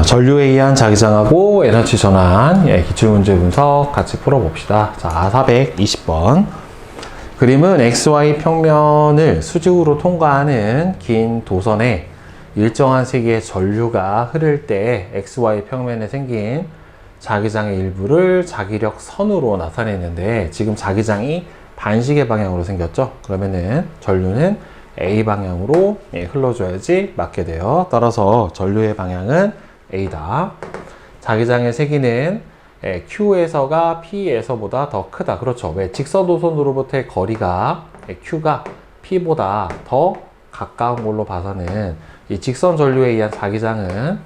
전류에 의한 자기장하고 에너지 전환 기출문제 분석 같이 풀어봅시다. 자, 420번. 그림은 XY 평면을 수직으로 통과하는 긴 도선에 일정한 세기의 전류가 흐를 때 XY 평면에 생긴 자기장의 일부를 자기력 선으로 나타내는데, 지금 자기장이 반시계 방향으로 생겼죠. 그러면은 전류는 A 방향으로 흘러줘야지 맞게 돼요. 따라서 전류의 방향은 A다. 자기장의 세기는 Q에서가 P에서보다 더 크다. 그렇죠. 왜? 직선도선으로부터의 거리가 Q가 P보다 더 가까운 걸로 봐서는 이 직선 전류에 의한 자기장은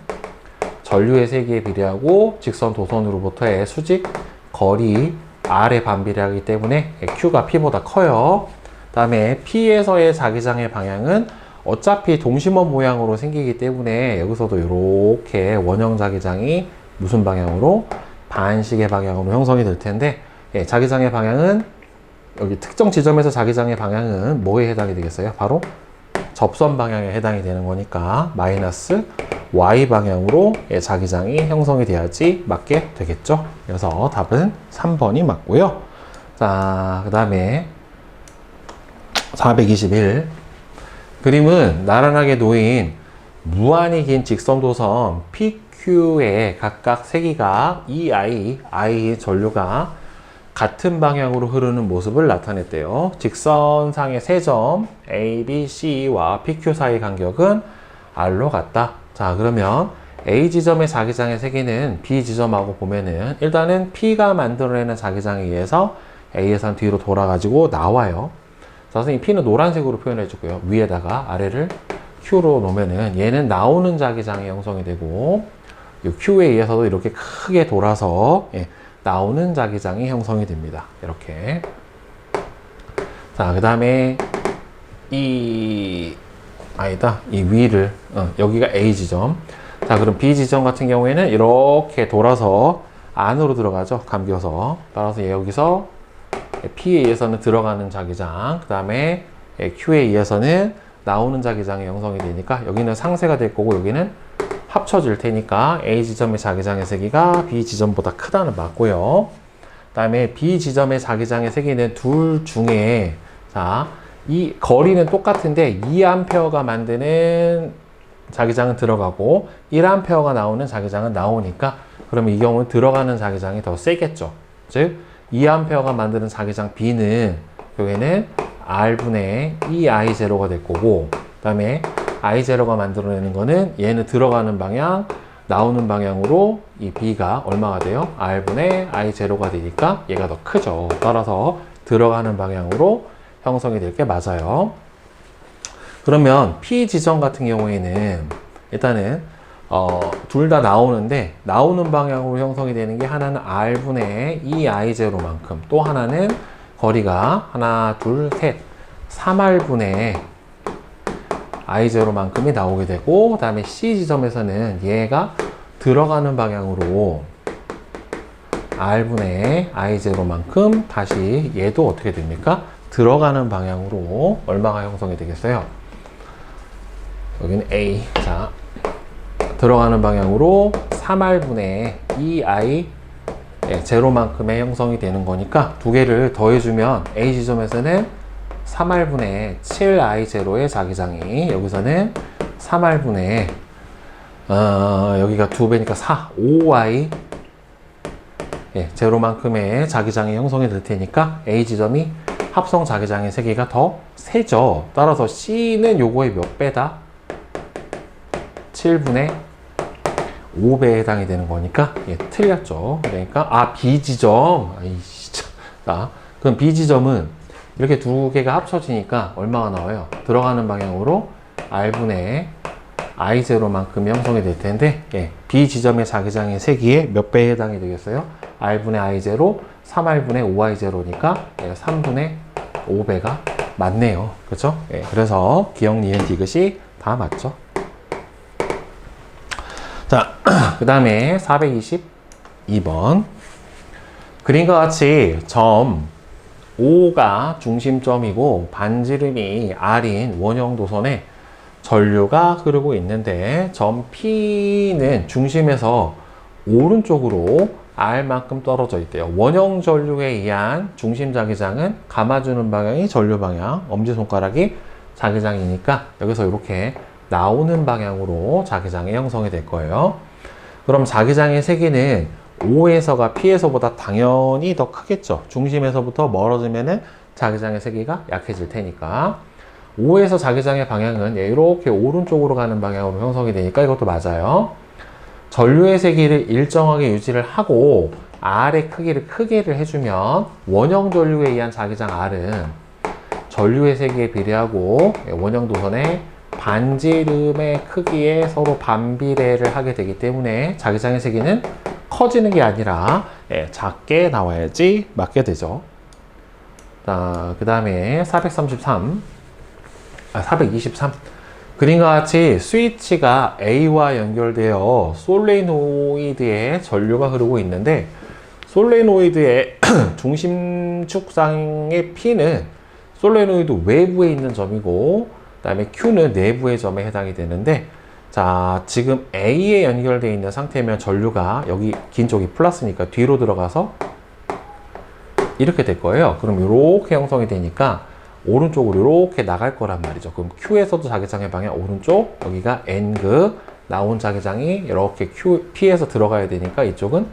전류의 세기에 비례하고 직선 도선으로부터의 수직 거리 R에 반비례하기 때문에 Q가 P보다 커요. 그 다음에 P에서의 자기장의 방향은 어차피 동심원 모양으로 생기기 때문에 여기서도 이렇게 원형 자기장이 무슨 방향으로? 반시계 방향으로 형성이 될 텐데, 자기장의 방향은 여기 특정 지점에서 자기장의 방향은 뭐에 해당이 되겠어요? 바로 접선 방향에 해당이 되는 거니까 마이너스 Y 방향으로 자기장이 형성이 돼야지 맞게 되겠죠. 그래서 답은 3번이 맞고요. 자, 그 다음에 421. 그림은 나란하게 놓인 무한히 긴 직선도선 PQ의 각각 세기가 I 전류가 같은 방향으로 흐르는 모습을 나타냈대요. 직선상의 세 점 A, B, C와 PQ 사이 간격은 R로 같다. 자, 그러면 A 지점의 자기장의 세기는 B 지점하고 보면은 일단은 P가 만들어내는 자기장에 의해서 A에선 뒤로 돌아가지고 나와요. 자, 선생님 P는 노란색으로 표현해 주고요. 위에다가 아래를 Q로 놓으면은 얘는 나오는 자기장이 형성이 되고, 이 Q에 의해서도 이렇게 크게 돌아서 나오는 자기장이 형성이 됩니다. 이렇게. 자, 그 다음에 이 위를 여기가 A 지점. 자, 그럼 B 지점 같은 경우에는 이렇게 돌아서 안으로 들어가죠. 감겨서. 따라서 여기서 P에 의해서는 들어가는 자기장, 그 다음에 Q에 의해서는 나오는 자기장이 형성이 되니까 여기는 상쇄가 될 거고 여기는 합쳐질 테니까 A 지점의 자기장의 세기가 B 지점보다 크다는 맞고요. 그 다음에 B 지점의 자기장의 세기는 둘 중에, 자, 이 거리는 똑같은데 2A가 만드는 자기장은 들어가고 1A가 나오는 자기장은 나오니까, 그러면 이 경우는 들어가는 자기장이 더 세겠죠. 즉 2A가 만드는 자기장 B는 여기는 R분의 2I0가 될 거고, 그 다음에 I0가 만들어내는 거는 얘는 들어가는 방향, 나오는 방향으로 이 B가 얼마가 돼요? R분의 I0가 되니까 얘가 더 크죠. 따라서 들어가는 방향으로 형성이 될 게 맞아요. 그러면 P 지점 같은 경우에는 일단은 둘 다 나오는데, 나오는 방향으로 형성이 되는 게 하나는 R분의 2I0만큼, 또 하나는 거리가 하나, 둘, 셋, 3R분의 I0만큼이 나오게 되고, 그 다음에 C 지점에서는 얘가 들어가는 방향으로 R분의 I0만큼, 다시 얘도 어떻게 됩니까? 들어가는 방향으로 얼마가 형성이 되겠어요? 여기는 A. 자, 들어가는 방향으로 3R분의 2I 제로만큼의 형성이 되는 거니까 두 개를 더해주면 A 지점에서는 3R분의 7I0의 자기장이, 여기서는 3R분의 여기가 2배니까 5I 제로만큼의 자기장이 형성이 될 테니까 A 지점이 합성 자기장의 세기가 더 세죠. 따라서 C는 요거의 몇 배다? 7분의 5배에 해당이 되는 거니까 틀렸죠. 그러니까 B 지점, 자, 그럼 B 지점은 이렇게 두 개가 합쳐지니까 얼마가 나와요? 들어가는 방향으로 R분의 I0만큼 형성이 될 텐데, B 지점의 자기장의 세기에 몇 배에 해당이 되겠어요? R분의 I0, 3R분의 5I0니까 3분의 5배가 맞네요. 그렇죠? 그래서 기억, 니은, 디귿이 다 맞죠. 자, 그 다음에 422번. 그림과 같이 점 O가 중심점이고 반지름이 R인 원형 도선에 전류가 흐르고 있는데 점 P는 중심에서 오른쪽으로 R만큼 떨어져 있대요. 원형 전류에 의한 중심 자기장은 감아주는 방향이 전류 방향, 엄지손가락이 자기장이니까 여기서 이렇게 나오는 방향으로 자기장이 형성이 될 거예요. 그럼 자기장의 세기는 O에서가 P에서보다 당연히 더 크겠죠. 중심에서부터 멀어지면은 자기장의 세기가 약해질 테니까. O에서 자기장의 방향은 이렇게 오른쪽으로 가는 방향으로 형성이 되니까 이것도 맞아요. 전류의 세기를 일정하게 유지를 하고 R의 크기를 크게를 해주면 원형 전류에 의한 자기장 R은 전류의 세기에 비례하고 원형 도선의 반지름의 크기에 서로 반비례를 하게 되기 때문에 자기장의 세기는 커지는 게 아니라 작게 나와야지 맞게 되죠. 자, 그 다음에 423. 그림과 같이 스위치가 A와 연결되어 솔레노이드에 전류가 흐르고 있는데 솔레노이드의 중심축상의 P는 솔레노이드 외부에 있는 점이고 그 다음에 Q는 내부의 점에 해당이 되는데 자, 지금 A에 연결되어 있는 상태면 전류가 여기 긴 쪽이 플러스니까 뒤로 들어가서 이렇게 될 거예요. 그럼 이렇게 형성이 되니까 오른쪽으로 이렇게 나갈 거란 말이죠. 그럼 Q에서도 자기장의 방향 오른쪽, 여기가 N극, 나온 자기장이 이렇게 P에서 들어가야 되니까 이쪽은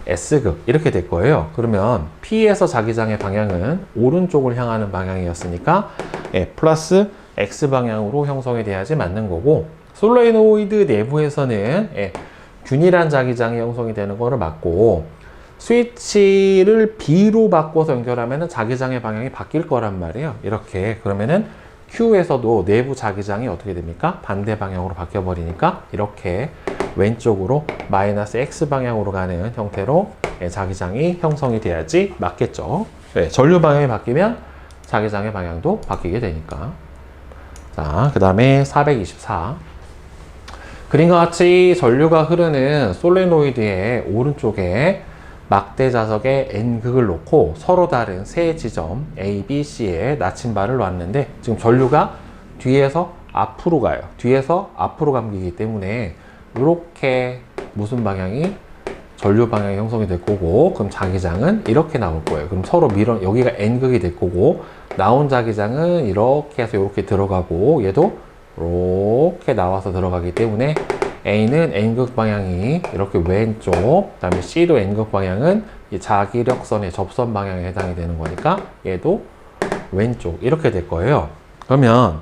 S극 이렇게 될 거예요. 그러면 P에서 자기장의 방향은 오른쪽을 향하는 방향이었으니까 플러스 X 방향으로 형성이 돼야지 맞는 거고 솔레노이드 내부에서는 균일한 자기장이 형성이 되는 거를 맞고 스위치를 B로 바꿔서 연결하면 자기장의 방향이 바뀔 거란 말이에요. 이렇게 그러면은 Q에서도 내부 자기장이 어떻게 됩니까? 반대 방향으로 바뀌어 버리니까 이렇게 왼쪽으로 마이너스 X 방향으로 가는 형태로 자기장이 형성이 돼야지 맞겠죠. 전류 방향이 바뀌면 자기장의 방향도 바뀌게 되니까. 자, 그 다음에 424. 그림과 같이 전류가 흐르는 솔레노이드의 오른쪽에 막대 자석에 N극을 놓고 서로 다른 세 지점 A, B, C에 나침반을 놨는데 지금 전류가 뒤에서 앞으로 가요. 뒤에서 앞으로 감기기 때문에 이렇게 무슨 방향이 전류 방향이 형성이 될 거고 그럼 자기장은 이렇게 나올 거예요. 그럼 서로 여기가 N극이 될 거고 나온 자기장은 이렇게 해서 이렇게 들어가고 얘도 이렇게 나와서 들어가기 때문에 A는 N극 방향이 이렇게 왼쪽, 그 다음에 C도 N극 방향은 이 자기력선의 접선 방향에 해당이 되는 거니까 얘도 왼쪽 이렇게 될 거예요. 그러면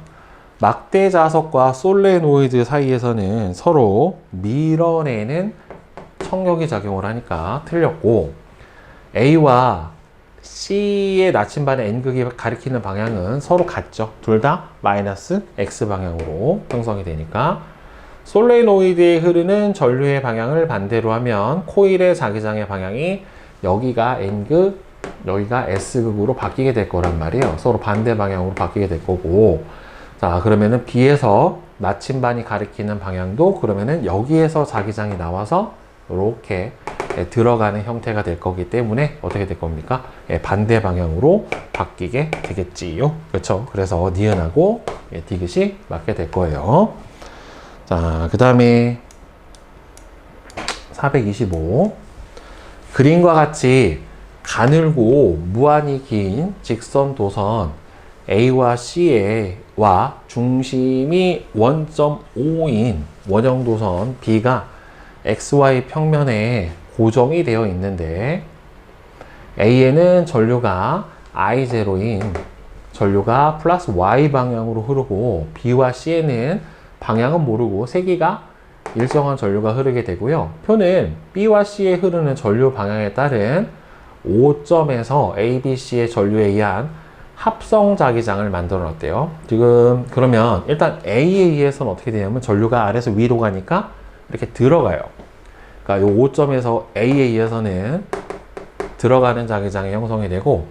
막대 자석과 솔레노이드 사이에서는 서로 밀어내는 청력이 작용을 하니까 틀렸고 A와 C의 나침반의 N극이 가리키는 방향은 서로 같죠. 둘 다 마이너스 X 방향으로 형성이 되니까 솔레노이드에 흐르는 전류의 방향을 반대로 하면 코일의 자기장의 방향이 여기가 N극, 여기가 S극으로 바뀌게 될 거란 말이에요. 서로 반대 방향으로 바뀌게 될 거고 자 그러면은 B에서 나침반이 가리키는 방향도 그러면은 여기에서 자기장이 나와서 이렇게 들어가는 형태가 될 거기 때문에 어떻게 될 겁니까? 반대 방향으로 바뀌게 되겠지요. 그렇죠? 그래서 니은하고 디귿이 맞게 될 거예요. 자, 그 다음에 425. 그림과 같이 가늘고 무한히 긴 직선 도선 A와 C와 중심이 원점 O인 원형 도선 B가 XY 평면에 고정이 되어 있는데 A에는 전류가 I0인 전류가 플러스 Y 방향으로 흐르고 B와 C에는 방향은 모르고 세기가 일정한 전류가 흐르게 되고요. 표는 B와 C에 흐르는 전류 방향에 따른 O점에서 A, B, C의 전류에 의한 합성 자기장을 만들어 놨대요. 지금 그러면 일단 A에 의해서는 어떻게 되냐면 전류가 아래에서 위로 가니까 이렇게 들어가요. 그러니까 이 O점에서 A에 의해서는 들어가는 자기장이 형성이 되고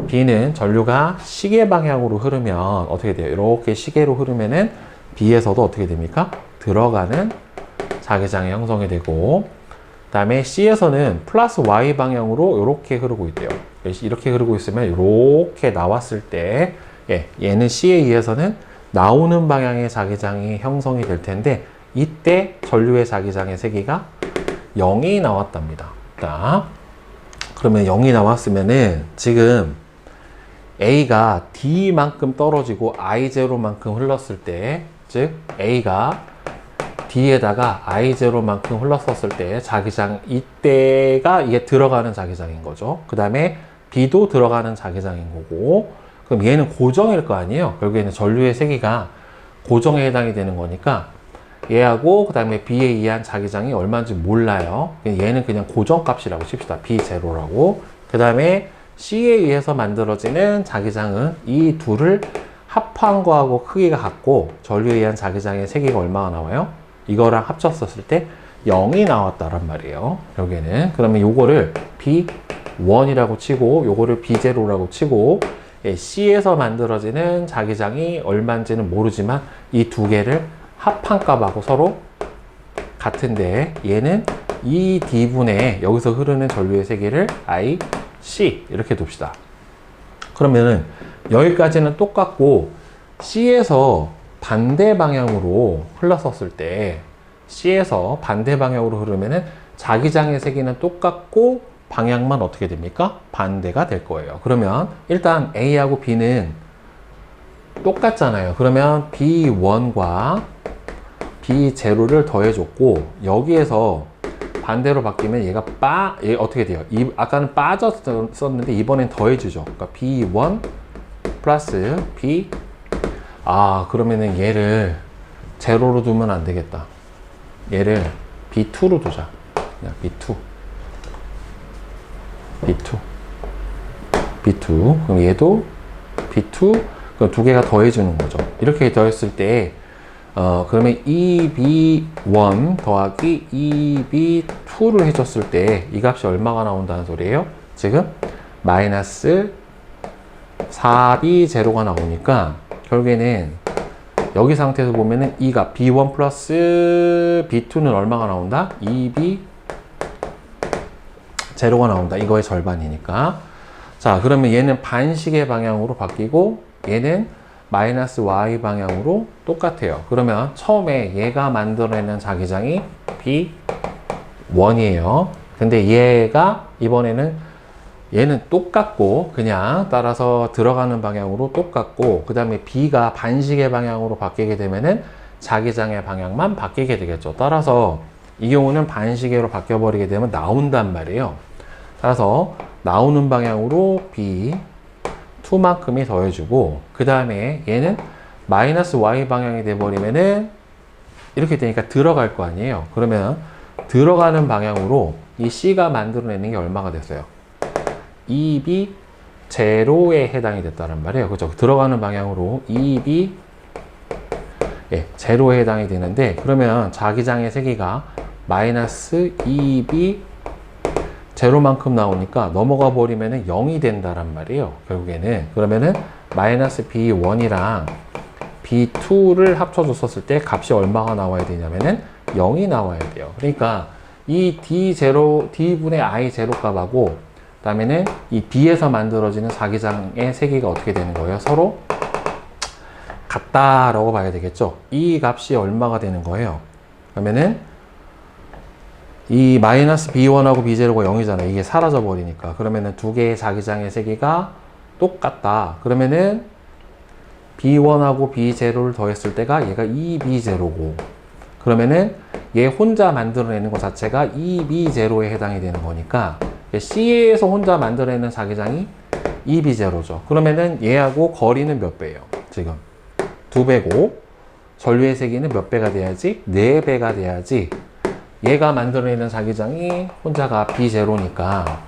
B는 전류가 시계 방향으로 흐르면 어떻게 돼요? 이렇게 시계로 흐르면은 B에서도 어떻게 됩니까? 들어가는 자기장이 형성이 되고 그 다음에 C에서는 플러스 Y 방향으로 이렇게 흐르고 있대요. 이렇게 흐르고 있으면 이렇게 나왔을 때 얘는 C에 의해서는 나오는 방향의 자기장이 형성이 될 텐데 이때 전류의 자기장의 세기가 0이 나왔답니다. 자, 그러면 0이 나왔으면은 지금 A가 D만큼 떨어지고 I0만큼 흘렀을 때, 즉 A가 D에다가 I0만큼 흘렀었을 때 자기장, 이때가 이게 들어가는 자기장인 거죠. 그 다음에 B도 들어가는 자기장인 거고, 그럼 얘는 고정일 거 아니에요. 결국에는 전류의 세기가 고정에 해당이 되는 거니까 얘하고 그 다음에 B에 의한 자기장이 얼마인지 몰라요. 얘는 그냥 고정값이라고 칩시다. B0라고. 그 다음에 C에 의해서 만들어지는 자기장은 이 둘을 합한 거하고 크기가 같고 전류에 의한 자기장의 세기가 얼마가 나와요? 이거랑 합쳤었을 때 0이 나왔다란 말이에요. 여기는. 그러면 요거를 B1이라고 치고 요거를 B0라고 치고 C에서 만들어지는 자기장이 얼마인지는 모르지만 이 두 개를 합한 값하고 서로 같은데 얘는 이 D분의 여기서 흐르는 전류의 세기를 IC 이렇게 둡시다. 그러면은 여기까지는 똑같고 C에서 반대 방향으로 흘렀었을 때 C에서 반대 방향으로 흐르면은 자기장의 세기는 똑같고 방향만 어떻게 됩니까? 반대가 될 거예요. 그러면 일단 A하고 B는 똑같잖아요. 그러면 B1과 B0를 더해줬고 여기에서 반대로 바뀌면 얘 어떻게 돼요? 아까는 빠졌었는데 이번엔 더해주죠. 그러니까 B1 플러스 B 그러면은 얘를 제로로 두면 안 되겠다. 얘를 B2로 두자. 그냥 B2. 그럼 얘도 B2. 그럼 두 개가 더해주는 거죠. 이렇게 더했을 때, 그러면 EB1 더하기 EB2를 해줬을 때 이 값이 얼마가 나온다는 소리예요? 지금 마이너스 4B0가 나오니까 결국에는 여기 상태에서 보면은 이 값 B1 플러스 B2는 얼마가 나온다? 2B0가 나온다. 이거의 절반이니까. 자, 그러면 얘는 반식의 방향으로 바뀌고 얘는 마이너스 Y 방향으로 똑같아요. 그러면 처음에 얘가 만들어내는 자기장이 B1이에요. 근데 얘가 이번에는 얘는 똑같고 그냥 따라서 들어가는 방향으로 똑같고 그 다음에 B가 반식의 방향으로 바뀌게 되면은 자기장의 방향만 바뀌게 되겠죠. 따라서 이 경우는 반시계로 바뀌어버리게 되면 나온단 말이에요. 따라서 나오는 방향으로 B2만큼이 더해주고 그 다음에 얘는 마이너스 Y 방향이 돼버리면은 이렇게 되니까 들어갈 거 아니에요. 그러면 들어가는 방향으로 이 C가 만들어내는 게 얼마가 됐어요? 2B0에 해당이 됐다는 말이에요. 그죠? 들어가는 방향으로 2B0에 해당이 되는데 그러면 자기장의 세기가 마이너스 2B0만큼 나오니까 넘어가 버리면 0이 된다란 말이에요. 결국에는. 그러면은 마이너스 B1이랑 B2를 합쳐줬었을 때 값이 얼마가 나와야 되냐면은 0이 나와야 돼요. 그러니까 이 D분의 I0 값하고 그 다음에는 이 B에서 만들어지는 자기장의 세기가 어떻게 되는 거예요? 서로 같다라고 봐야 되겠죠. 이 값이 얼마가 되는 거예요? 그러면은 이 마이너스 B1하고 B0가 0이잖아요. 이게 사라져 버리니까. 그러면은 두 개의 자기장의 세기가 똑같다. 그러면은 B1하고 B0를 더했을 때가 얘가 2B0고 그러면은 얘 혼자 만들어내는 것 자체가 2B0에 해당이 되는 거니까 C에서 혼자 만들어내는 자기장이 2B0죠. 그러면은 얘하고 거리는 몇 배예요? 지금 2배고 전류의 세기는 몇 배가 돼야지? 4배가 돼야지 얘가 만들어내는 자기장이 혼자가 B0니까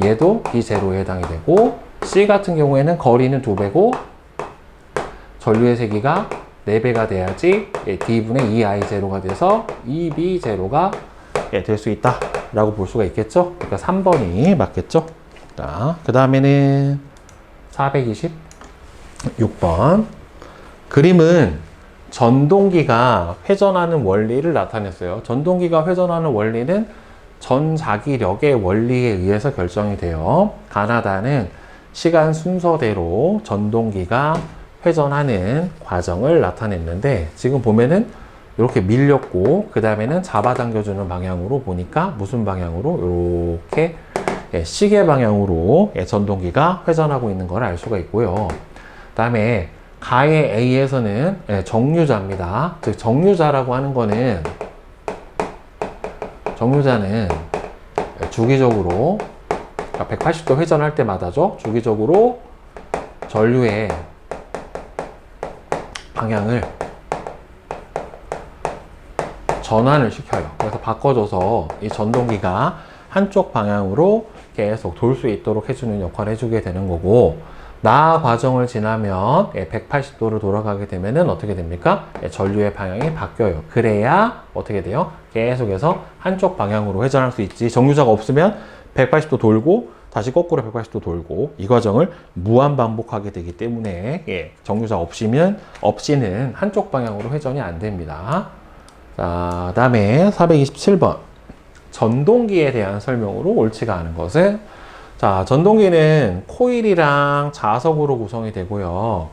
얘도 B0에 해당이 되고 C 같은 경우에는 거리는 2배고 전류의 세기가 4배가 돼야지 D분의 2I0가 돼서 2B0가 될 수 있다 라고 볼 수가 있겠죠. 그러니까 3번이 맞겠죠. 그 다음에는 426번 그림은 전동기가 회전하는 원리를 나타냈어요. 전동기가 회전하는 원리는 전자기력의 원리에 의해서 결정이 돼요. 가나다는 시간 순서대로 전동기가 회전하는 과정을 나타냈는데, 지금 보면은 이렇게 밀렸고 그 다음에는 잡아당겨주는 방향으로 보니까 무슨 방향으로? 이렇게 시계 방향으로 전동기가 회전하고 있는 걸 알 수가 있고요. 그 다음에 가의 A에서는 정류자입니다. 즉 정류자라고 하는 거는, 정류자는 주기적으로 180도 회전할 때마다죠. 주기적으로 전류의 방향을 전환을 시켜요. 그래서 바꿔줘서 이 전동기가 한쪽 방향으로 계속 돌 수 있도록 해주는 역할을 해주게 되는 거고, 나 과정을 지나면 180도로 돌아가게 되면은 어떻게 됩니까? 전류의 방향이 바뀌어요. 그래야 어떻게 돼요? 계속해서 한쪽 방향으로 회전할 수 있지. 정류자가 없으면 180도 돌고 다시 거꾸로 180도 돌고, 이 과정을 무한 반복하게 되기 때문에 정류자 없이는 한쪽 방향으로 회전이 안 됩니다. 자, 그 다음에 427번. 전동기에 대한 설명으로 옳지가 않은 것은, 자, 전동기는 코일이랑 자석으로 구성이 되고요.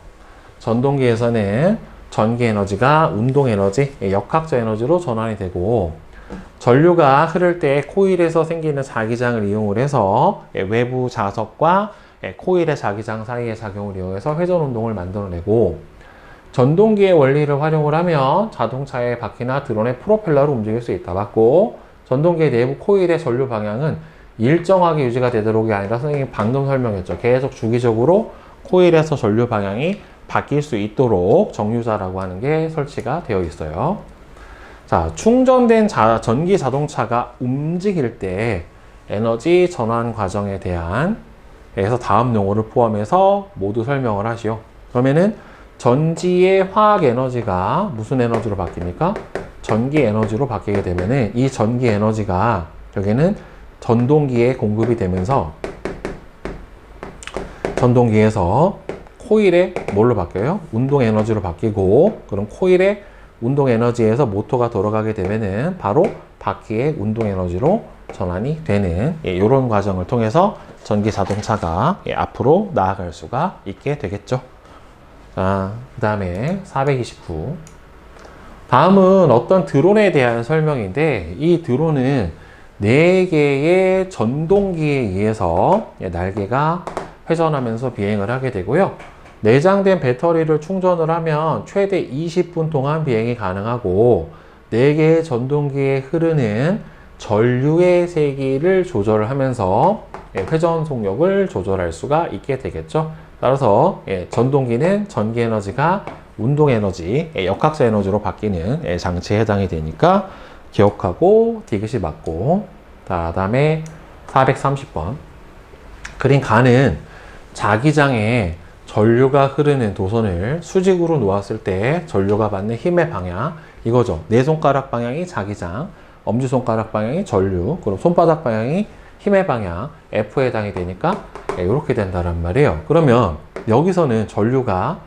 전동기에서는 전기 에너지가 운동 에너지, 역학적 에너지로 전환이 되고, 전류가 흐를 때 코일에서 생기는 자기장을 이용을 해서 외부 자석과 코일의 자기장 사이의 작용을 이용해서 회전 운동을 만들어내고, 전동기의 원리를 활용을 하면 자동차의 바퀴나 드론의 프로펠러를 움직일 수 있다. 맞고, 전동기의 내부 코일의 전류 방향은 일정하게 유지가 되도록이 아니라, 선생님이 방금 설명했죠. 계속 주기적으로 코일에서 전류 방향이 바뀔 수 있도록 정류자라고 하는 게 설치가 되어 있어요. 자, 충전된 전기 자동차가 움직일 때 에너지 전환 과정에 대한, 그래서 다음 용어를 포함해서 모두 설명을 하시오. 그러면은 전지의 화학 에너지가 무슨 에너지로 바뀝니까? 전기 에너지로 바뀌게 되면은 이 전기 에너지가 여기는 전동기에 공급이 되면서 전동기에서 코일의 뭘로 바뀌어요? 운동 에너지로 바뀌고, 그럼 코일의 운동 에너지에서 모터가 돌아가게 되면은 바로 바퀴의 운동 에너지로 전환이 되는 이런 과정을 통해서 전기 자동차가 앞으로 나아갈 수가 있게 되겠죠. 자, 그 다음에 429. 다음은 어떤 드론에 대한 설명인데, 이 드론은 4개의 전동기에 의해서 날개가 회전하면서 비행을 하게 되고요. 내장된 배터리를 충전을 하면 최대 20분 동안 비행이 가능하고, 4개의 전동기에 흐르는 전류의 세기를 조절을 하면서 회전 속력을 조절할 수가 있게 되겠죠. 따라서 전동기는 전기 에너지가 운동 에너지, 역학적 에너지로 바뀌는 장치에 해당이 되니까 기억하고 디귿이 맞고, 다음에 430번. 그린 가는 자기장에 전류가 흐르는 도선을 수직으로 놓았을 때 전류가 받는 힘의 방향, 이거죠. 네 손가락 방향이 자기장, 엄지손가락 방향이 전류, 그럼 손바닥 방향이 힘의 방향, F에 해당이 되니까 이렇게 된다란 말이에요. 그러면 여기서는 전류가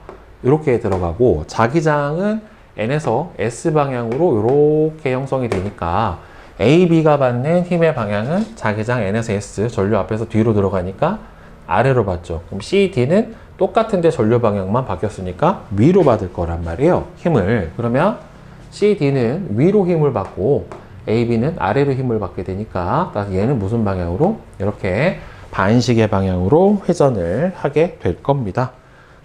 이렇게 들어가고, 자기장은 N에서 S 방향으로 이렇게 형성이 되니까 A, B가 받는 힘의 방향은 자기장 N에서 S, 전류 앞에서 뒤로 들어가니까 아래로 받죠. 그럼 C, D는 똑같은데 전류 방향만 바뀌었으니까 위로 받을 거란 말이에요, 힘을. 그러면 C, D는 위로 힘을 받고 A, B는 아래로 힘을 받게 되니까 얘는 무슨 방향으로? 이렇게 반시계 방향으로 회전을 하게 될 겁니다.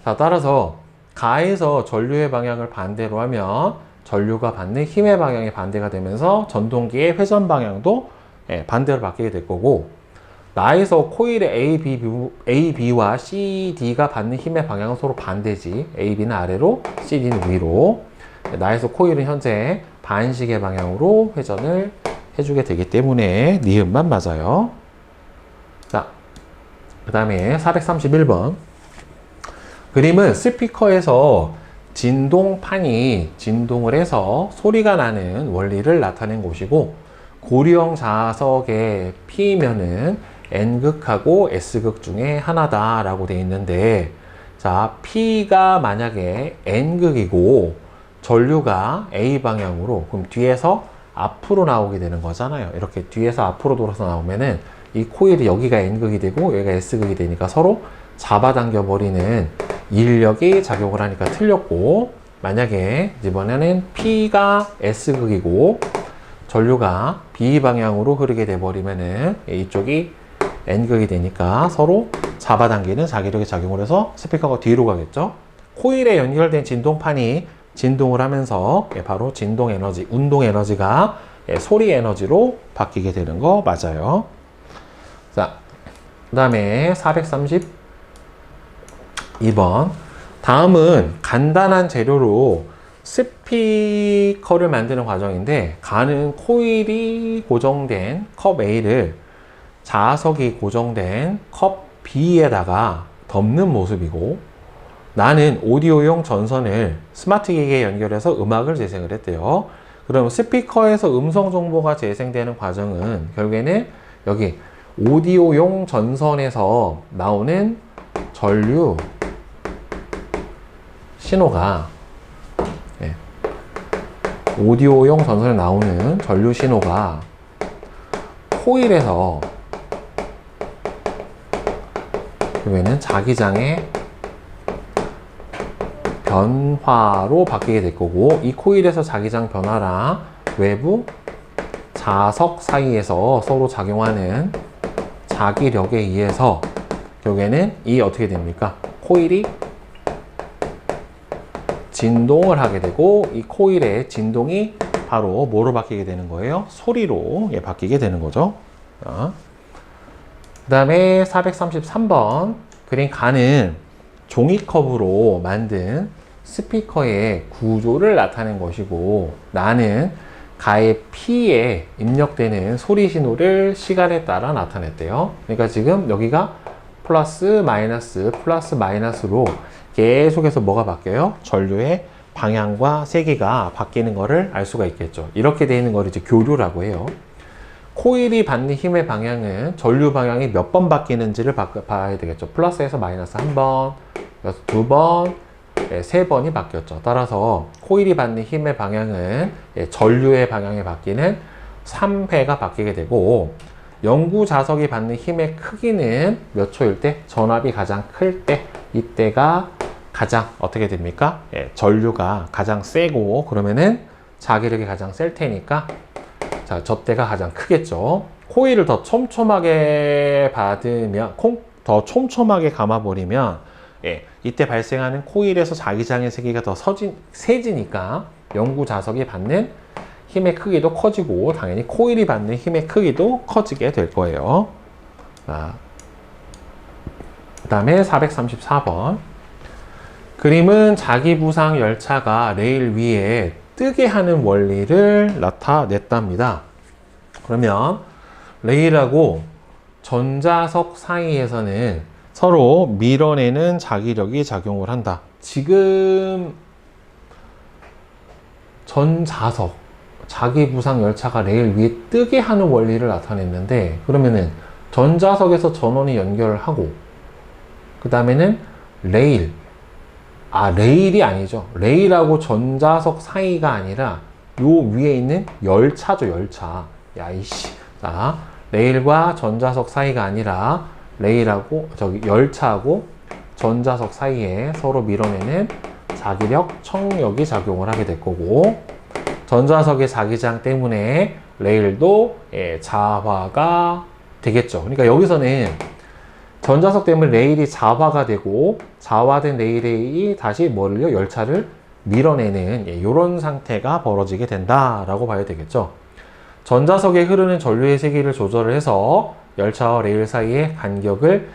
자, 따라서 가에서 전류의 방향을 반대로 하면 전류가 받는 힘의 방향이 반대가 되면서 전동기의 회전 방향도 반대로 바뀌게 될 거고, 나에서 코일의 A, B와 C, D가 받는 힘의 방향은 서로 반대지. A, B는 아래로, C, D는 위로. 나에서 코일은 현재 반시계 방향으로 회전을 해주게 되기 때문에 니은만 맞아요. 자, 그 다음에 431번. 그림은 스피커에서 진동판이 진동을 해서 소리가 나는 원리를 나타낸 곳이고, 고리형 자석의 P면은 N극하고 S극 중에 하나다라고 되어 있는데, 자, P가 만약에 N극이고 전류가 A 방향으로, 그럼 뒤에서 앞으로 나오게 되는 거잖아요. 이렇게 뒤에서 앞으로 돌아서 나오면은 이 코일이 여기가 N극이 되고 여기가 S극이 되니까 서로 잡아당겨 버리는 인력이 작용을 하니까 틀렸고, 만약에 이번에는 P가 S극이고 전류가 B 방향으로 흐르게 돼버리면은 이쪽이 N극이 되니까 서로 잡아당기는 자기력이 작용을 해서 스피커가 뒤로 가겠죠. 코일에 연결된 진동판이 진동을 하면서 바로 진동 에너지, 운동 에너지가 소리 에너지로 바뀌게 되는 거 맞아요. 자, 그 다음에 432번. 다음은 간단한 재료로 스피커를 만드는 과정인데, 가는 코일이 고정된 컵 A를 자석이 고정된 컵 B에다가 덮는 모습이고, 나는 오디오용 전선을 스마트 기기에 연결해서 음악을 재생을 했대요. 그럼 스피커에서 음성 정보가 재생되는 과정은 결국에는 여기 오디오용 전선에서 나오는 전류 신호가, 오디오용 전선에 나오는 전류 신호가 코일에서 결국에는 자기장의 변화로 바뀌게 될 거고, 이 코일에서 자기장 변화랑 외부 자석 사이에서 서로 작용하는 자기력에 의해서 결국에는 이 어떻게 됩니까? 코일이 진동을 하게 되고, 이 코일의 진동이 바로 뭐로 바뀌게 되는 거예요? 소리로 바뀌게 되는 거죠. 그 다음에 433번. 그린 가는 종이컵으로 만든 스피커의 구조를 나타낸 것이고, 나는 가의 P에 입력되는 소리 신호를 시간에 따라 나타냈대요. 그러니까 지금 여기가 플러스 마이너스로 계속해서 뭐가 바뀌어요? 전류의 방향과 세기가 바뀌는 것을 알 수가 있겠죠. 이렇게 되어 있는 걸 이제 교류라고 해요. 코일이 받는 힘의 방향은 전류 방향이 몇 번 바뀌는지를 봐야 되겠죠. 플러스에서 마이너스 한 번, 두 번, 세 번이 바뀌었죠. 따라서 코일이 받는 힘의 방향은 전류의 방향이 바뀌는 3회가 바뀌게 되고, 영구 자석이 받는 힘의 크기는 몇 초일 때? 전압이 가장 클 때, 이때가 가장 어떻게 됩니까? 전류가 가장 세고, 그러면은 자기력이 가장 셀 테니까, 자, 저 때가 가장 크겠죠. 코일을 더 촘촘하게 받으면, 더 촘촘하게 감아버리면, 이때 발생하는 코일에서 자기장의 세기가 더 세지니까 영구 자석이 받는 힘의 크기도 커지고, 당연히 코일이 받는 힘의 크기도 커지게 될 거예요. 그 다음에 434번. 그림은 자기부상 열차가 레일 위에 뜨게 하는 원리를 나타냈답니다. 그러면 레일하고 전자석 사이에서는 서로 밀어내는 자기력이 작용을 한다. 지금 전자석, 자기부상 열차가 레일 위에 뜨게 하는 원리를 나타냈는데, 그러면은 전자석에서 전원이 연결을 하고, 그 다음에는 레일이 아니죠. 레일하고 전자석 사이가 아니라 요 위에 있는 열차죠, 열차. 야이씨. 자, 레일과 전자석 사이가 아니라 레일하고 열차하고 전자석 사이에 서로 밀어내는 자기력, 청력이 작용을 하게 될 거고, 전자석의 자기장 때문에 레일도 자화가 되겠죠. 그러니까 여기서는 전자석 때문에 레일이 자화가 되고, 자화된 레일이 다시 열차를 밀어내는 이런 상태가 벌어지게 된다라고 봐야 되겠죠. 전자석에 흐르는 전류의 세기를 조절을 해서 열차와 레일 사이의 간격을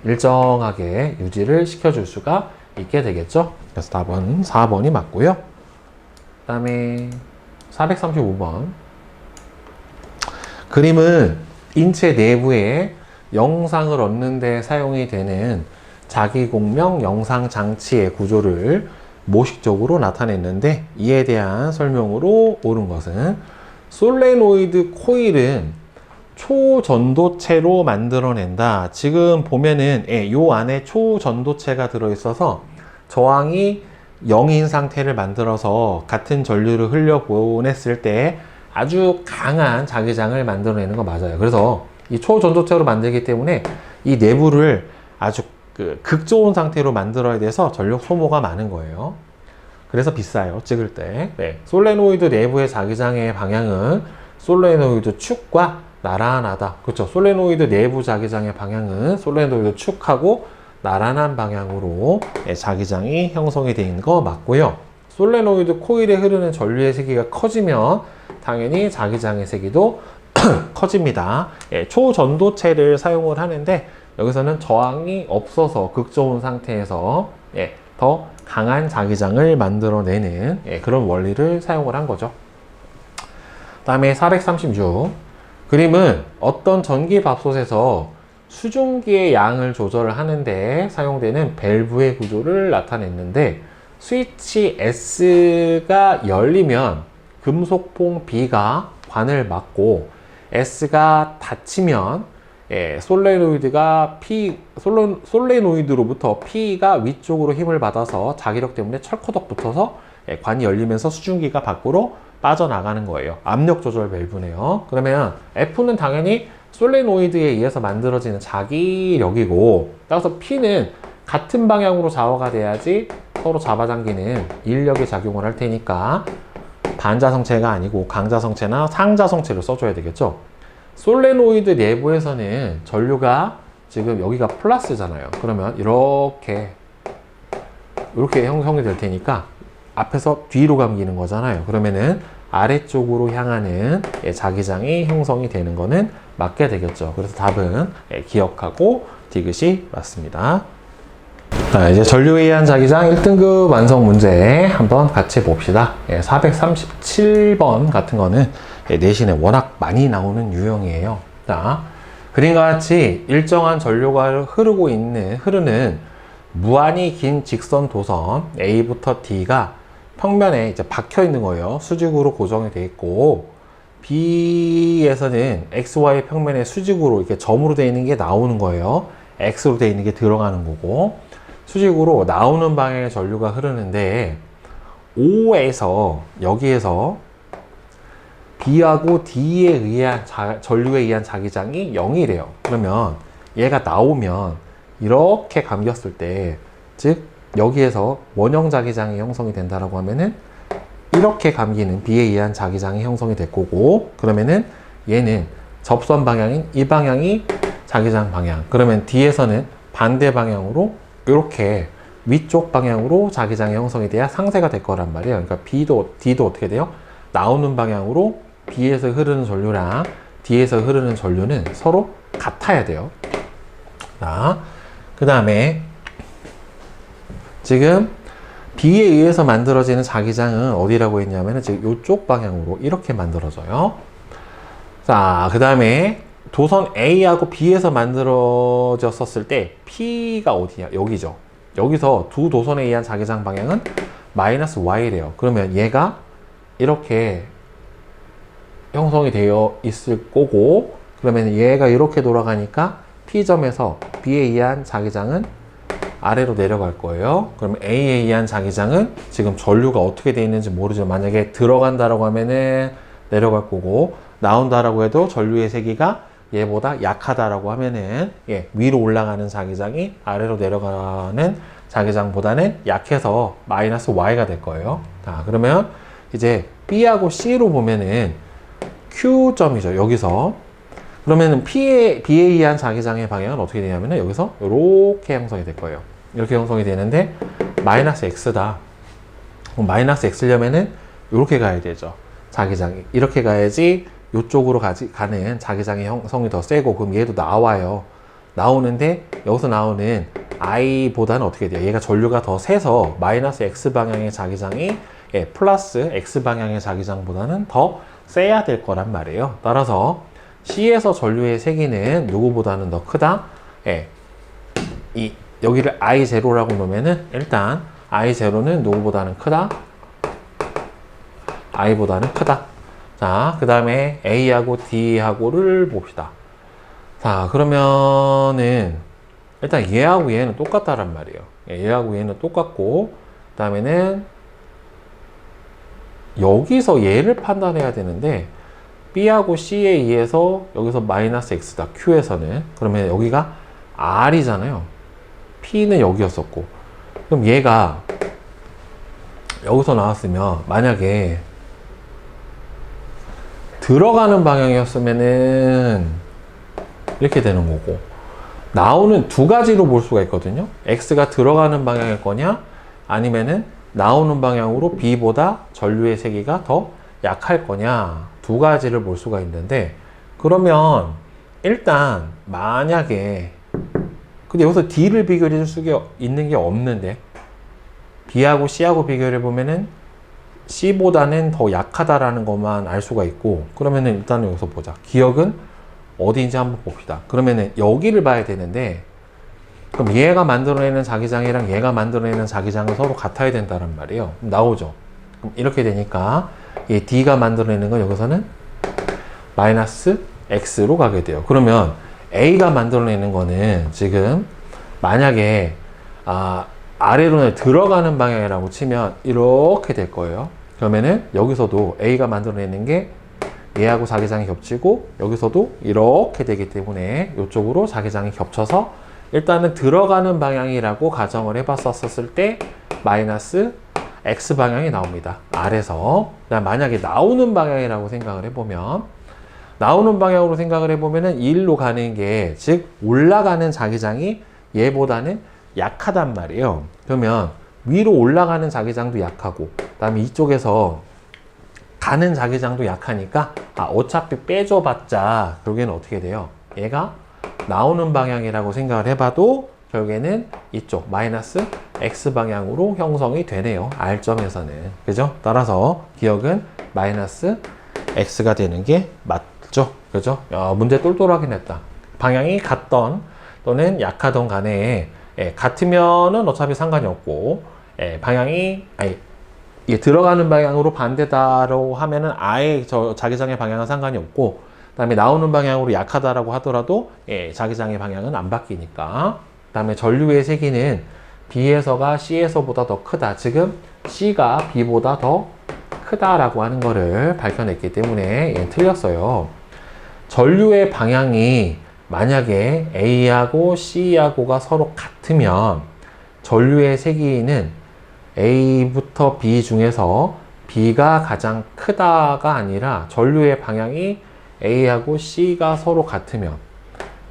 일정하게 유지를 시켜줄 수가 있게 되겠죠. 그래서 답은 4번이 맞고요. 그 다음에 435번. 그림은 인체 내부에 영상을 얻는 데 사용이 되는 자기공명 영상 장치의 구조를 모식적으로 나타냈는데, 이에 대한 설명으로 옳은 것은 솔레노이드 코일은 초전도체로 만들어낸다. 지금 보면은 요 안에 초전도체가 들어있어서 저항이 0인 상태를 만들어서 같은 전류를 흘려보냈을 때 아주 강한 자기장을 만들어내는 거 맞아요. 그래서 이 초전도체로 만들기 때문에 이 내부를 아주 그 극좋은 상태로 만들어야 돼서 전력 소모가 많은 거예요. 그래서 비싸요, 찍을 때. 네. 솔레노이드 내부의 자기장의 방향은 솔레노이드 축과 나란하다. 그렇죠. 솔레노이드 내부 자기장의 방향은 솔레노이드 축하고 나란한 방향으로 자기장이 형성이 되어 있는 거 맞고요. 솔레노이드 코일에 흐르는 전류의 세기가 커지면 당연히 자기장의 세기도 커집니다. 초전도체를 사용을 하는데 여기서는 저항이 없어서 극저온 상태에서 더 강한 자기장을 만들어내는 그런 원리를 사용을 한 거죠. 다음에 436 그림은 어떤 전기밥솥에서 수증기의 양을 조절을 하는데 사용되는 밸브의 구조를 나타냈는데 스위치 S가 열리면 금속봉 B가 관을 막고 S가 닫히면 솔레노이드로부터 P가 위쪽으로 힘을 받아서 자기력 때문에 철커덕 붙어서 관이 열리면서 수증기가 밖으로 빠져나가는 거예요. 압력 조절 밸브네요. 그러면 F는 당연히 솔레노이드에 의해서 만들어지는 자기력이고, 따라서 P는 같은 방향으로 좌우가 돼야지 서로 잡아당기는 인력이 작용을 할 테니까 반자성체가 아니고 강자성체나 상자성체를 써줘야 되겠죠. 솔레노이드 내부에서는 전류가 지금 여기가 플러스잖아요. 그러면 이렇게 형성이 될 테니까 앞에서 뒤로 감기는 거잖아요. 그러면은 아래쪽으로 향하는 자기장이 형성이 되는 거는 맞게 되겠죠. 그래서 답은 기억하고 디귿이 맞습니다. 자, 이제 전류에 의한 자기장 1등급 완성 문제 한번 같이 봅시다. 437번 같은 거는 내신에 워낙 많이 나오는 유형이에요. 자, 그림과 같이 일정한 전류가 흐르는 무한히 긴 직선 도선 A부터 D가 평면에 이제 박혀 있는 거예요. 수직으로 고정이 되어 있고, B에서는 XY 평면에 수직으로 이렇게 점으로 되어 있는 게 나오는 거예요. X로 되어 있는 게 들어가는 거고, 수직으로 나오는 방향의 전류가 흐르는데, O에서 여기에서 B하고 D에 의한 전류에 의한 자기장이 0이래요. 그러면 얘가 나오면 이렇게 감겼을 때, 즉 여기에서 원형 자기장이 형성이 된다라고 하면은 이렇게 감기는 B에 의한 자기장이 형성이 될 거고, 그러면은 얘는 접선 방향인 이 방향이 자기장 방향. 그러면 D에서는 반대 방향으로 이렇게 위쪽 방향으로 자기장이 형성이 돼야 상쇄가 될 거란 말이에요. 그러니까 D도 어떻게 돼요? 나오는 방향으로 B에서 흐르는 전류랑 D에서 흐르는 전류는 서로 같아야 돼요. 자, 그 다음에 지금 B에 의해서 만들어지는 자기장은 어디라고 했냐면 지금 이쪽 방향으로 이렇게 만들어져요. 자, 그 다음에 도선 A하고 B에서 만들어졌었을 때 P가 어디냐? 여기죠. 여기서 두 도선에 의한 자기장 방향은 마이너스 Y래요. 그러면 얘가 이렇게 형성이 되어 있을 거고, 그러면 얘가 이렇게 돌아가니까 P점에서 B에 의한 자기장은 아래로 내려갈 거예요. 그럼 A에 의한 자기장은 지금 전류가 어떻게 되어 있는지 모르죠. 만약에 들어간다라고 하면은 내려갈 거고, 나온다라고 해도 전류의 세기가 얘보다 약하다라고 하면은 위로 올라가는 자기장이 아래로 내려가는 자기장보다는 약해서 마이너스 Y가 될 거예요. 자, 그러면 이제 B하고 C로 보면은 Q점이죠. 여기서. 그러면은 B에 의한 자기장의 방향은 어떻게 되냐면은 여기서 이렇게 형성이 될 거예요. 이렇게 형성이 되는데 마이너스 X다. 그럼 마이너스 X려면은 이렇게 가야 되죠. 자기장이. 이렇게 가야지 이쪽으로 가는 자기장의 형성이 더 세고, 그럼 얘도 나와요. 나오는데 여기서 나오는 I보다는 어떻게 돼요? 얘가 전류가 더 세서 마이너스 X 방향의 자기장이 플러스 X 방향의 자기장보다는 더 세야 될 거란 말이에요. 따라서 C에서 전류의 세기는 누구보다는 더 크다? 여기를 I0라고 놓으면은 일단 I0는 누구보다는 크다? I보다는 크다. 자, 그 다음에 A하고 D하고를 봅시다. 자, 그러면은 일단 얘하고 얘는 똑같다란 말이에요. 얘하고 얘는 똑같고, 그 다음에는 여기서 얘를 판단해야 되는데 B하고 C에 의해서 여기서 마이너스 X다. Q에서는. 그러면 여기가 R이잖아요. P는 여기였었고, 그럼 얘가 여기서 나왔으면 만약에 들어가는 방향이었으면은 이렇게 되는 거고, 나오는 두 가지로 볼 수가 있거든요. X가 들어가는 방향일 거냐, 아니면은 나오는 방향으로 B보다 전류의 세기가 더 약할 거냐, 두 가지를 볼 수가 있는데, 그러면 일단 만약에, 근데 여기서 D를 비교해 줄 수가 있는 게 없는데, B하고 C하고 비교해 보면은 C보다는 더 약하다라는 것만 알 수가 있고, 그러면은 일단은 여기서 보자. 기억은 어디인지 한번 봅시다. 그러면은 여기를 봐야 되는데, 그럼 얘가 만들어내는 자기장이랑 얘가 만들어내는 자기장은 서로 같아야 된다는 말이에요. 나오죠. 그럼 이렇게 되니까 이 D가 만들어내는 건 여기서는 마이너스 X로 가게 돼요. 그러면 A가 만들어내는 거는 지금 만약에 아래로 들어가는 방향이라고 치면 이렇게 될 거예요. 그러면은 여기서도 A가 만들어내는 게 얘하고 자기장이 겹치고, 여기서도 이렇게 되기 때문에 이쪽으로 자기장이 겹쳐서 일단은 들어가는 방향이라고 가정을 해봤었을 때 마이너스 X 방향이 나옵니다. 아래서. 만약에 나오는 방향이라고 생각을 해보면, 나오는 방향으로 생각을 해보면은 1로 가는 게, 즉 올라가는 자기장이 얘보다는 약하단 말이에요. 그러면 위로 올라가는 자기장도 약하고, 그 다음에 이쪽에서 가는 자기장도 약하니까 어차피 빼줘봤자 결국에는 어떻게 돼요? 얘가 나오는 방향이라고 생각을 해봐도 결국에는 이쪽 마이너스 X 방향으로 형성이 되네요. R점에서는. 그죠? 따라서 기억은 마이너스 X가 되는 게 맞죠? 그죠? 문제 똘똘하긴 했다. 방향이 같던 또는 약하던 간에 같으면은 어차피 상관이 없고, 방향이 들어가는 방향으로 반대다라고 하면은 아예 자기장의 방향은 상관이 없고, 그 다음에 나오는 방향으로 약하다라고 하더라도 자기장의 방향은 안 바뀌니까. 그 다음에 전류의 세기는 B에서가 C에서보다 더 크다. 지금 C가 B보다 더 크다라고 하는 거를 밝혀냈기 때문에 얘는 틀렸어요. 전류의 방향이 만약에 A하고 C하고가 서로 같으면 전류의 세기는 A부터 B 중에서 B가 가장 크다가 아니라 전류의 방향이 A하고 C가 서로 같으면,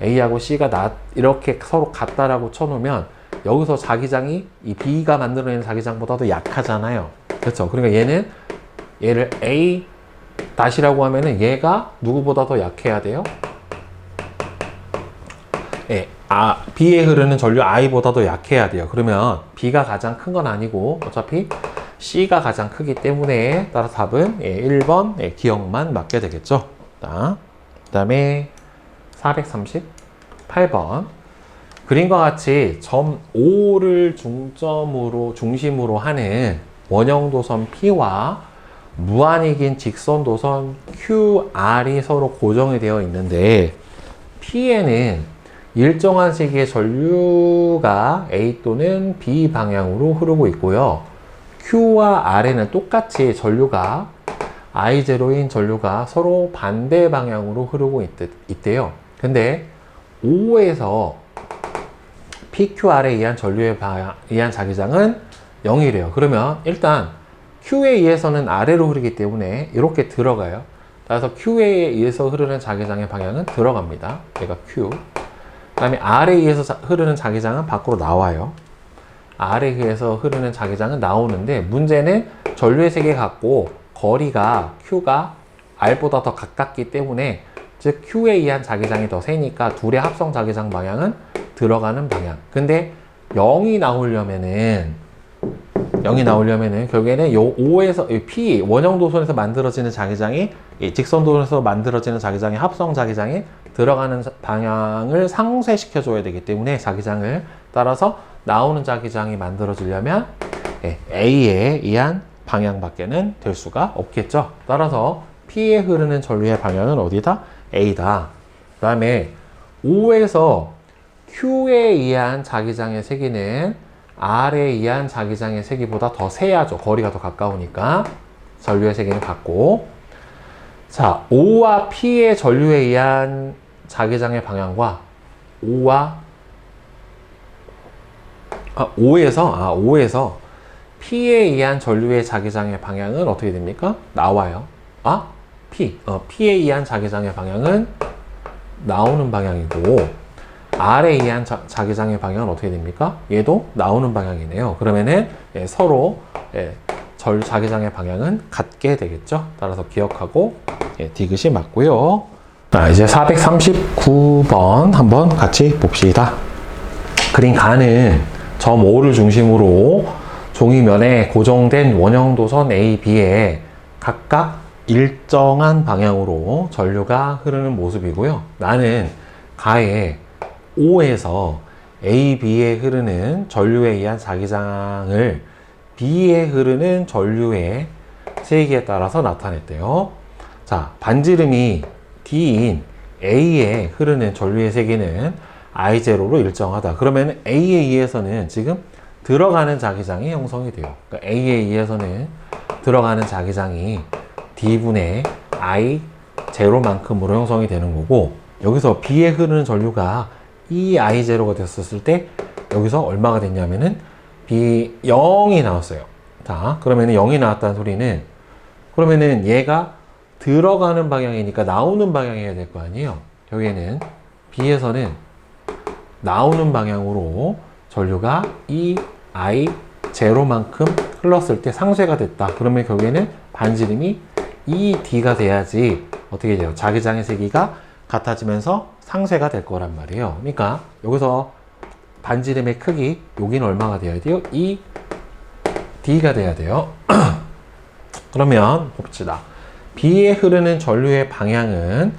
A하고 C가 이렇게 서로 같다라고 쳐놓으면 여기서 자기장이 이 B가 만들어내는 자기장보다도 약하잖아요. 그렇죠? 그러니까 얘를 A 다시라고 하면은 얘가 누구보다 더 약해야 돼요? B에 흐르는 전류 I보다 도 약해야 돼요. 그러면 B가 가장 큰 건 아니고 어차피 C가 가장 크기 때문에, 따라서 답은 1번 기억만 맞게 되겠죠. 그 다음에 438번 그림과 같이 점 O를 중심으로 하는 원형도선 P와 무한히 긴 직선도선 QR이 서로 고정이 되어 있는데, P에는 일정한 세기의 전류가 A 또는 B 방향으로 흐르고 있고요. Q와 R에는 똑같이 전류가 I0인 전류가 서로 반대 방향으로 흐르고 있대요. 근데 O에서 PQR에 의한 전류에 의한 자기장은 0이래요. 그러면 일단 Q에 의해서는 아래로 흐르기 때문에 이렇게 들어가요. 따라서 Q에 의해서 흐르는 자기장의 방향은 들어갑니다. 얘가 Q. 그 다음에 R에 의해서 흐르는 자기장은 밖으로 나와요. R에 의해서 흐르는 자기장은 나오는데, 문제는 전류의 세기가 같고 거리가 Q가 R보다 더 가깝기 때문에, 즉 Q에 의한 자기장이 더 세니까 둘의 합성 자기장 방향은 들어가는 방향. 근데 0이 나오려면은 결국에는 요 O에서 P 원형도선에서 만들어지는 자기장이 직선도선에서 만들어지는 자기장의 합성 자기장이 들어가는 방향을 상쇄시켜 줘야 되기 때문에, 자기장을 따라서 나오는 자기장이 만들어지려면 A에 의한 방향밖에는 될 수가 없겠죠. 따라서 P에 흐르는 전류의 방향은 어디다? A다. 그 다음에 O에서 Q에 의한 자기장의 세기는 R에 의한 자기장의 세기보다 더 세야죠. 거리가 더 가까우니까. 전류의 세기는 같고. 자, O와 P의 전류에 의한 자기장의 방향과 O와 O에서 P에 의한 전류의 자기장의 방향은 어떻게 됩니까? 나와요. P에 의한 자기장의 방향은 나오는 방향이고, R에 의한 자기장의 방향은 어떻게 됩니까? 얘도 나오는 방향이네요. 그러면은 서로 자기장의 방향은 같게 되겠죠. 따라서 기억하고 디귿이 맞고요. 자, 이제 439번 한번 같이 봅시다. 그린 가는 점 O를 중심으로 종이면에 고정된 원형도선 A, B에 각각 일정한 방향으로 전류가 흐르는 모습이고요. 나는 가에 O에서 A, B에 흐르는 전류에 의한 자기장을 B에 흐르는 전류의 세기에 따라서 나타냈대요. 자, 반지름이 D인 A에 흐르는 전류의 세기는 I0로 일정하다. 그러면 A에 의해서는 지금 들어가는 자기장이 형성이 돼요. 그러니까 A에 의해서는 들어가는 자기장이 D분의 I0만큼으로 형성이 되는 거고, 여기서 B에 흐르는 전류가 I0가 됐었을 때 여기서 얼마가 됐냐면은 B 0이 나왔어요. 자, 그러면은 0이 나왔다는 소리는, 그러면은 얘가 들어가는 방향이니까 나오는 방향이어야 될 거 아니에요. 여기에는 B에서는 나오는 방향으로 전류가 I0만큼 흘렀을 때 상쇄가 됐다. 그러면 결국에는 반지름이 D가 돼야지 어떻게 돼요? 자기장의 세기가 같아지면서 상쇄가 될 거란 말이에요. 그러니까 여기서 반지름의 크기, 여기는 얼마가 돼야 돼요? D가 돼야 돼요. 그러면 봅시다. B에 흐르는 전류의 방향은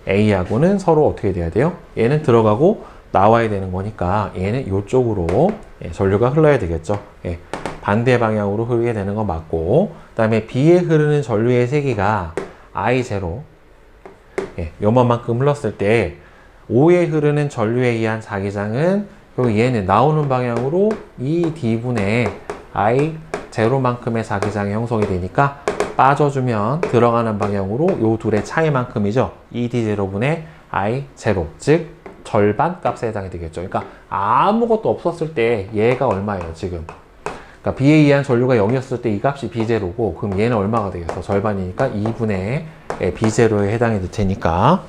A하고는 서로 어떻게 돼야 돼요? 얘는 들어가고 나와야 되는 거니까 얘는 이쪽으로 전류가 흘러야 되겠죠. 반대 방향으로 흐르게 되는 건 맞고, 그 다음에 B에 흐르는 전류의 세기가 I0 요만큼 흘렀을 때 O에 흐르는 전류에 의한 자기장은 얘는 나오는 방향으로 D분의 I0만큼의 자기장이 형성이 되니까 빠져주면 들어가는 방향으로 요 둘의 차이만큼이죠. D0분의 I0, 즉 절반 값에 해당이 되겠죠. 그러니까 아무것도 없었을 때 얘가 얼마예요, 지금? 그러니까 B에 의한 전류가 0이었을 때 이 값이 B0고, 그럼 얘는 얼마가 되겠어? 절반이니까 2분의 B0에 해당이 될 테니까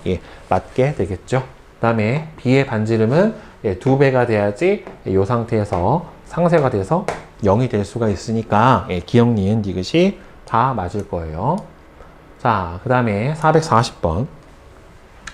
맞게 되겠죠. 그 다음에 B의 반지름은 2배가 돼야지 이 상태에서 상쇄가 돼서 0이 될 수가 있으니까 기억, 니은, 디귿이 다 맞을 거예요. 자, 그 다음에 440번.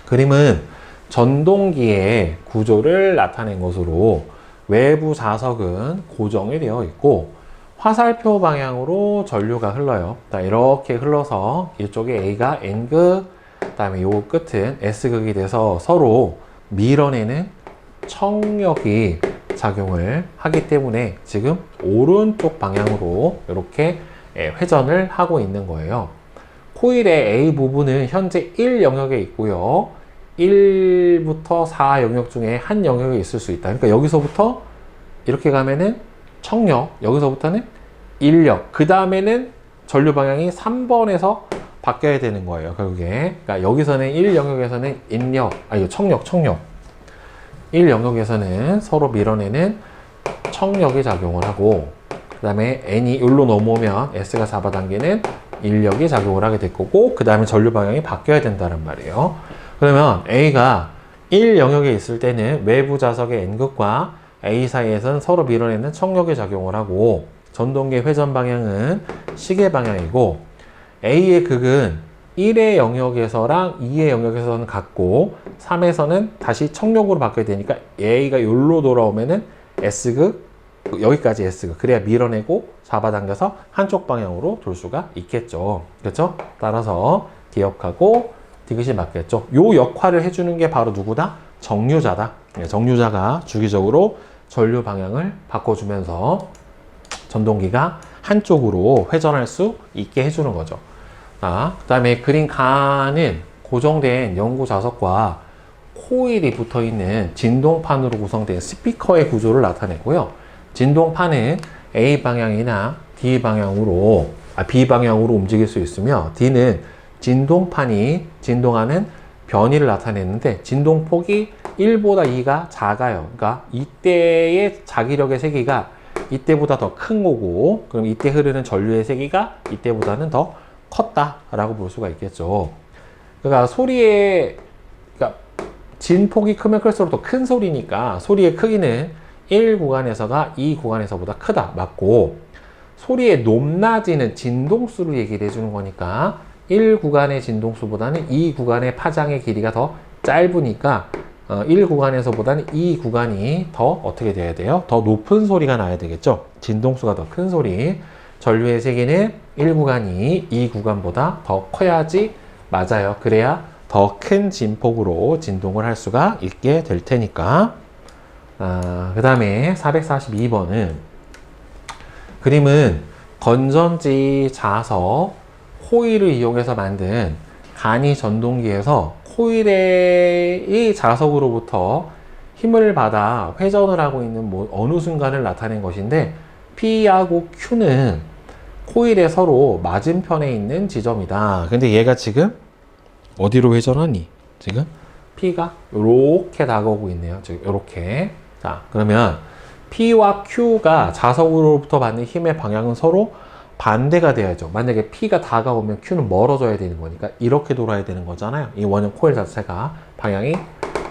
그림은 전동기의 구조를 나타낸 것으로 외부 자석은 고정이 되어 있고 화살표 방향으로 전류가 흘러요. 자, 이렇게 흘러서 이쪽에 A가 N극, 그 다음에 요 끝은 S극이 돼서 서로 밀어내는 청력이 작용을 하기 때문에 지금 오른쪽 방향으로 이렇게 회전을 하고 있는 거예요. 코일의 A 부분은 현재 1 영역에 있고요. 1부터 4 영역 중에 한 영역에 있을 수 있다. 그러니까 여기서부터 이렇게 가면은 청력, 여기서부터는 인력, 그 다음에는 전류 방향이 3번에서 바뀌어야 되는 거예요, 결국에. 그러니까 여기서는 1 영역에서는 청력. 1 영역에서는 서로 밀어내는 청력이 작용을 하고, 그 다음에 N이 여기로 넘어오면 S가 잡아당기는 인력이 작용을 하게 될 거고, 그 다음에 전류 방향이 바뀌어야 된다는 말이에요. 그러면 A가 1 영역에 있을 때는 외부 자석의 N극과 A 사이에서는 서로 밀어내는 청력이 작용을 하고, 전동기의 회전 방향은 시계 방향이고, A의 극은 1의 영역에서랑 2의 영역에서는 같고 3에서는 다시 청력으로 바뀌어야 되니까 A가 여기로 돌아오면은 S극, 여기까지 S극, 그래야 밀어내고 잡아당겨서 한쪽 방향으로 돌 수가 있겠죠. 그렇죠? 따라서 기억하고 디귿이 맞겠죠. 요 역할을 해주는 게 바로 누구다? 정류자다. 정류자가 주기적으로 전류 방향을 바꿔주면서 전동기가 한쪽으로 회전할 수 있게 해주는 거죠. 그 다음에 그린 가는 고정된 연구 자석과 코일이 붙어 있는 진동판으로 구성된 스피커의 구조를 나타내고요. 진동판은 A 방향이나 D 방향으로, B 방향으로 움직일 수 있으며, D는 진동판이 진동하는 변이를 나타내는데 진동폭이 1보다 2가 작아요. 그러니까 이때의 자기력의 세기가 이때보다 더 큰 거고, 그럼 이때 흐르는 전류의 세기가 이때보다는 더 컸다라고 볼 수가 있겠죠. 그러니까 그러니까 진폭이 크면 클수록 더 큰 소리니까 소리의 크기는 1 구간에서가 2 구간에서보다 크다. 맞고, 소리의 높낮이는 진동수를 얘기를 해주는 거니까 1 구간의 진동수보다는 2 구간의 파장의 길이가 더 짧으니까 1 구간에서보다는 2 구간이 더 어떻게 돼야 돼요? 더 높은 소리가 나야 되겠죠? 진동수가 더 큰 소리. 전류의 세기는 1 구간이 2 구간보다 더 커야지 맞아요. 그래야 더 큰 진폭으로 진동을 할 수가 있게 될 테니까. 그 다음에 442번은 그림은 건전지 자석 코일을 이용해서 만든 간이 전동기에서 코일의 자석으로부터 힘을 받아 회전을 하고 있는 어느 순간을 나타낸 것인데, P하고 Q는 코일의 서로 맞은편에 있는 지점이다. 근데 얘가 지금 어디로 회전하니? 지금 P가 이렇게 다가오고 있네요. 지금 이렇게. 자, 그러면 P와 Q가 자석으로부터 받는 힘의 방향은 서로 반대가 돼야죠. 만약에 P가 다가오면 Q는 멀어져야 되는 거니까 이렇게 돌아야 되는 거잖아요. 이 원형 코일 자체가 방향이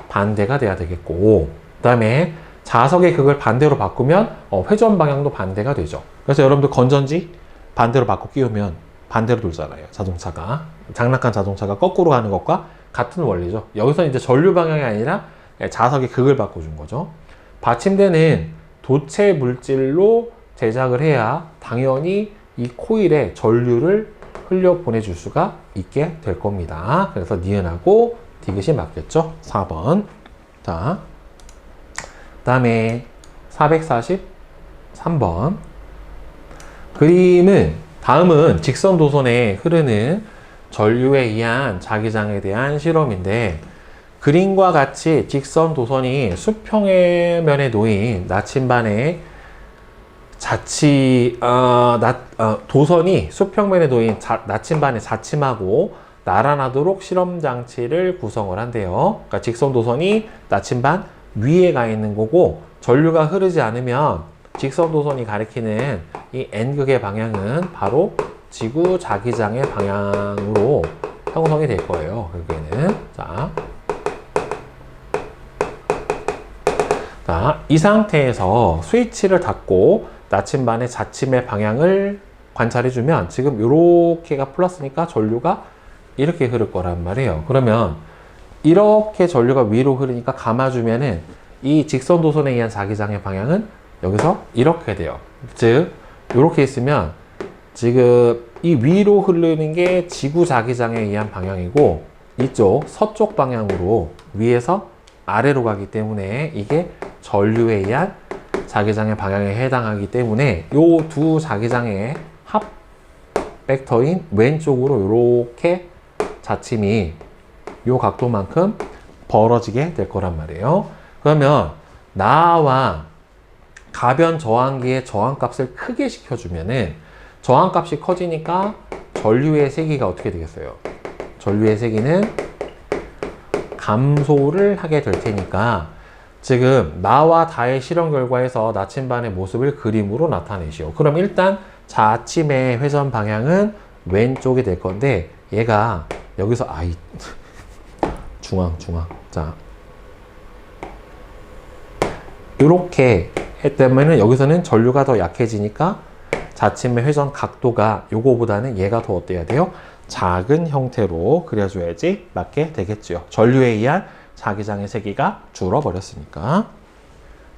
반대가 돼야 되겠고, 그 다음에 자석의 극을 반대로 바꾸면 회전 방향도 반대가 되죠. 그래서 여러분들 건전지 반대로 바꿔 끼우면 반대로 돌잖아요. 자동차가. 장난감 자동차가 거꾸로 가는 것과 같은 원리죠. 여기서는 이제 전류 방향이 아니라 자석의 극을 바꿔준 거죠. 받침대는 도체 물질로 제작을 해야 당연히 이 코일에 전류를 흘려 보내줄 수가 있게 될 겁니다. 그래서 니은하고 디귿이 맞겠죠? 4번. 자, 그 다음에 443번. 다음은 직선 도선에 흐르는 전류에 의한 자기장에 대한 실험인데, 그림과 같이 직선 도선이 수평면에 놓인 나침반에 도선이 수평면에 놓인 나침반에 자침하고 날아나도록 실험 장치를 구성을 한대요. 그러니까 직선 도선이 나침반 위에 가 있는 거고, 전류가 흐르지 않으면 직선 도선이 가리키는 이 N극의 방향은 바로 지구 자기장의 방향으로 형성이 될 거예요. 결국에는. 자, 이 상태에서 스위치를 닫고 나침반의 자침의 방향을 관찰해주면 지금 이렇게가 플러스니까 전류가 이렇게 흐를 거란 말이에요. 그러면 이렇게 전류가 위로 흐르니까 감아주면은 이 직선 도선에 의한 자기장의 방향은 여기서 이렇게 돼요. 즉, 이렇게 있으면 지금 이 위로 흐르는 게 지구 자기장에 의한 방향이고, 이쪽 서쪽 방향으로 위에서 아래로 가기 때문에 이게 전류에 의한 자기장의 방향에 해당하기 때문에 이 두 자기장의 합 벡터인 왼쪽으로 이렇게 자침이 이 각도만큼 벌어지게 될 거란 말이에요. 그러면 나와 가변 저항기의 저항값을 크게 시켜주면은 저항값이 커지니까 전류의 세기가 어떻게 되겠어요? 전류의 세기는 감소를 하게 될 테니까, 지금 나와 다의 실험 결과에서 나침반의 모습을 그림으로 나타내시오. 그럼 일단 자침의 회전 방향은 왼쪽이 될 건데, 얘가 여기서 중앙. 자, 이렇게 했다면은 여기서는 전류가 더 약해지니까 자침의 회전 각도가 요거보다는 얘가 더 어때야 돼요? 작은 형태로 그려줘야지 맞게 되겠죠. 전류에 의한 자기장의 세기가 줄어버렸으니까.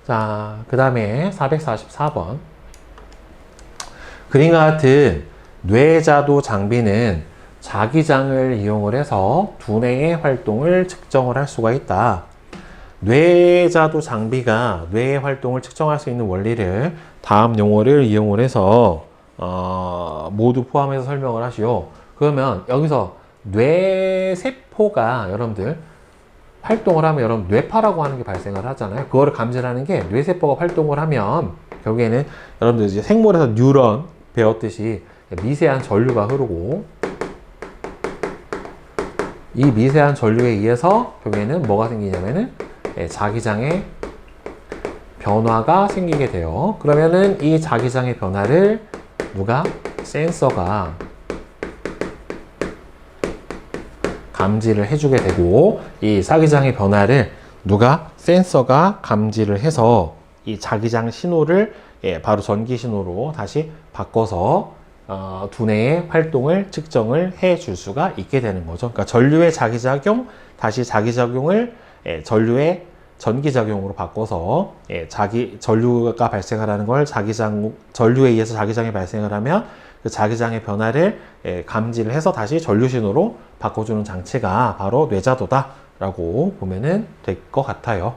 자, 그 다음에 444번. 그림과 같은 뇌자도 장비는 자기장을 이용을 해서 두뇌의 활동을 측정을 할 수가 있다. 뇌자도 장비가 뇌의 활동을 측정할 수 있는 원리를 다음 용어를 이용을 해서 모두 포함해서 설명을 하시오. 그러면 여기서 뇌세포가 여러분들 활동을 하면 여러분 뇌파라고 하는 게 발생을 하잖아요. 그거를 감지하는 게 뇌세포가 활동을 하면 결국에는 여러분들 이제 생물에서 뉴런 배웠듯이 미세한 전류가 흐르고 이 미세한 전류에 의해서 결국에는 뭐가 생기냐면은 자기장의 변화가 생기게 돼요. 그러면은 이 자기장의 변화를 누가? 센서가 감지를 해주게 되고, 이 자기장의 변화를 누가? 센서가 감지를 해서 이 자기장 신호를 바로 전기 신호로 다시 바꿔서 두뇌의 활동을 측정을 해 줄 수가 있게 되는 거죠. 그러니까 전류의 자기작용, 다시 자기작용을 전류의 전기작용으로 바꿔서 전류가 발생하라는 걸 전류에 의해서 자기장이 발생을 하면 그 자기장의 변화를 감지를 해서 다시 전류 신호로 바꿔주는 장치가 바로 뇌자도다 라고 보면은 될 것 같아요.